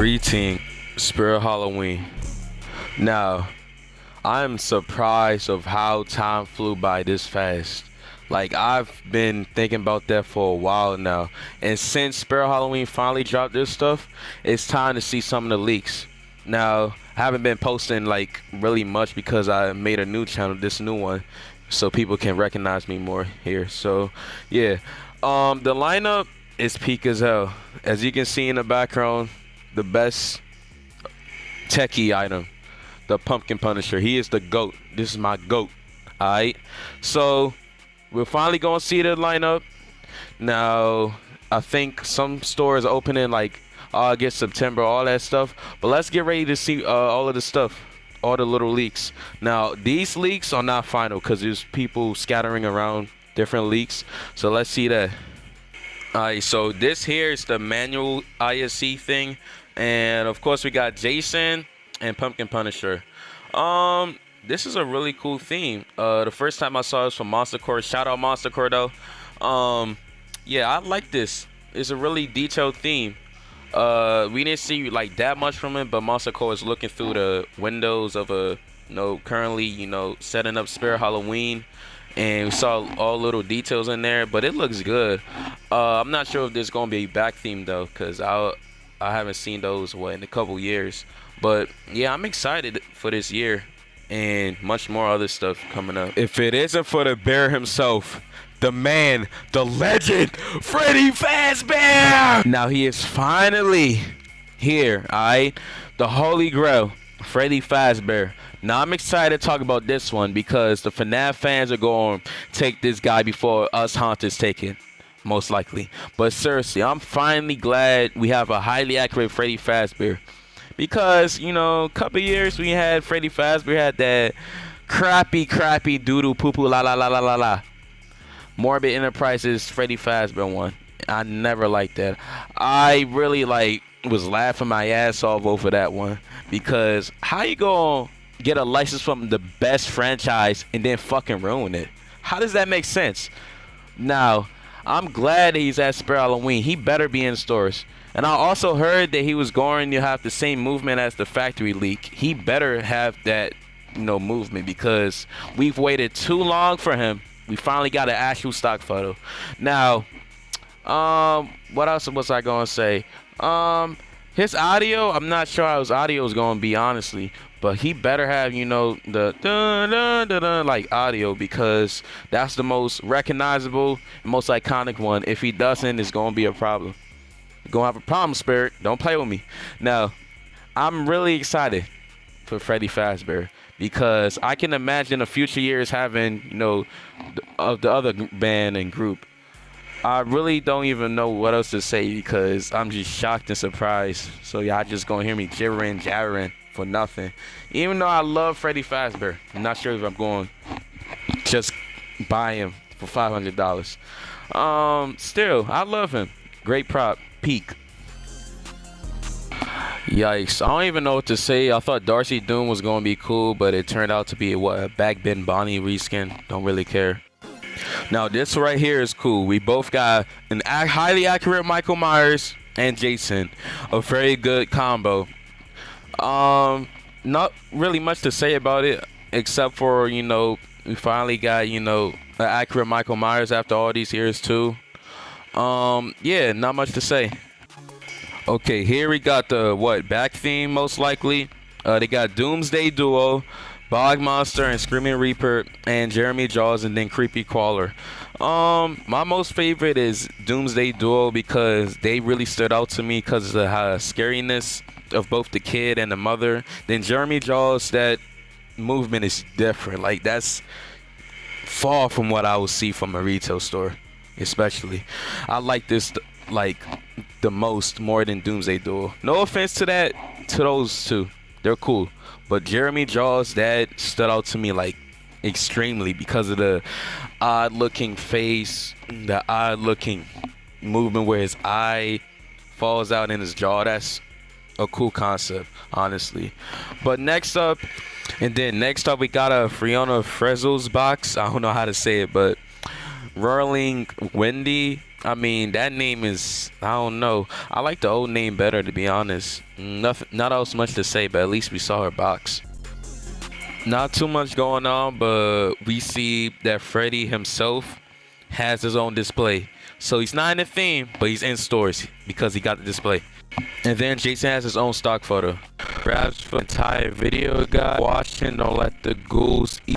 Greeting, Spirit Halloween. Now, I'm surprised of how time flew by this fast. Like, I've been thinking about that for a while now. And since Spirit Halloween finally dropped this stuff, it's time to see some of the leaks. Now, I haven't been posting like really much because I made a new channel, this new one, so people can recognize me more here. So, yeah. The lineup is peak as hell. As you can see in the background, the best techie item, the Pumpkin Punisher. He is the GOAT. This is my GOAT. Alright. So we're finally gonna see the lineup. Now I think some stores opening like August, September, all that stuff. But let's get ready to see all of the stuff. All the little leaks. Now these leaks are not final because there's people scattering around different leaks. So let's see that. Alright, so this here is the manual ISE thing. And of course we got Jason and Pumpkin Punisher. This is a really cool theme. The first time I saw this from Monster Core. Shout out Monster Core though. Yeah, I like this. It's a really detailed theme. We didn't see like that much from it, but Monster Core is looking through the windows of a currently setting up Spirit Halloween. And we saw all little details in there, but it looks good. I'm not sure if there's gonna be a back theme though, because I haven't seen those in a couple years. But yeah, I'm excited for this year and much more other stuff coming up. If it isn't for the bear himself, the man, the legend, Freddy Fazbear. Now he is finally here. Alright, the Holy Grail, Freddy Fazbear. Now I'm excited to talk about this one because the FNAF fans are going to take this guy before us haunters take it, most likely. But seriously, I'm finally glad we have a highly accurate Freddy Fazbear. Because, a couple years we had Freddy Fazbear had that crappy doodoo poo poo la la la la la la. Morbid Enterprises Freddy Fazbear one. I never liked that. I really was laughing my ass off over that one. Because how you gonna get a license from the best franchise and then fucking ruin it? How does that make sense? Now, I'm glad that he's at Spirit Halloween. He better be in stores. And I also heard that he was going to have the same movement as the factory leak. He better have that, movement because we've waited too long for him. We finally got an actual stock photo. Now, what else was I gonna say? His audio, I'm not sure how his audio is gonna be, honestly. But he better have, the dun, dun, dun, dun, like audio, because that's the most recognizable, most iconic one. If he doesn't, it's gonna be a problem. You're gonna have a problem, Spirit. Don't play with me. Now, I'm really excited for Freddy Fazbear because I can imagine the future years having, of the other band and group. I really don't even know what else to say because I'm just shocked and surprised. So y'all just gonna hear me jabbering for nothing. Even though I love Freddy Fazbear, I'm not sure if I'm going to just buy him for $500. Still, I love him. Great prop, peak. Yikes, I don't even know what to say. I thought Darcy Doom was going to be cool, but it turned out to be a Back Ben Bonnie reskin. Don't really care. Now this right here is cool. We both got an highly accurate Michael Myers and Jason. A very good combo. Not really much to say about it except for we finally got an accurate Michael Myers after all these years too. Yeah, not much to say. Okay, here we got the back theme most likely. They got Doomsday Duo, Bog Monster and Screaming Reaper, and Jeremy Jaws, and then Creepy Crawler. My most favorite is Doomsday Duo because they really stood out to me because of the scariness of both the kid and the mother. Then Jeremy Jaws, that movement is different. Like, that's far from what I would see from a retail store, especially. I like this the most, more than Doomsday Duo. No offense to those two, they're cool, but Jeremy Jaws, that stood out to me extremely because of the odd looking face, the odd looking movement where his eye falls out in his jaw. That's a cool concept, honestly. But next up we got a Fiona Frezzles box. I don't know how to say it, but Rolling Wendy. I mean, that name is, I don't know. I like the old name better, to be honest. Nothing, not else much to say, but at least we saw her box. Not too much going on, but we see that Freddy himself has his own display. So he's not in the theme, but he's in stores because he got the display. And then Jason has his own stock photo. Grabs for the entire video, guys. Watching, don't let the ghouls eat.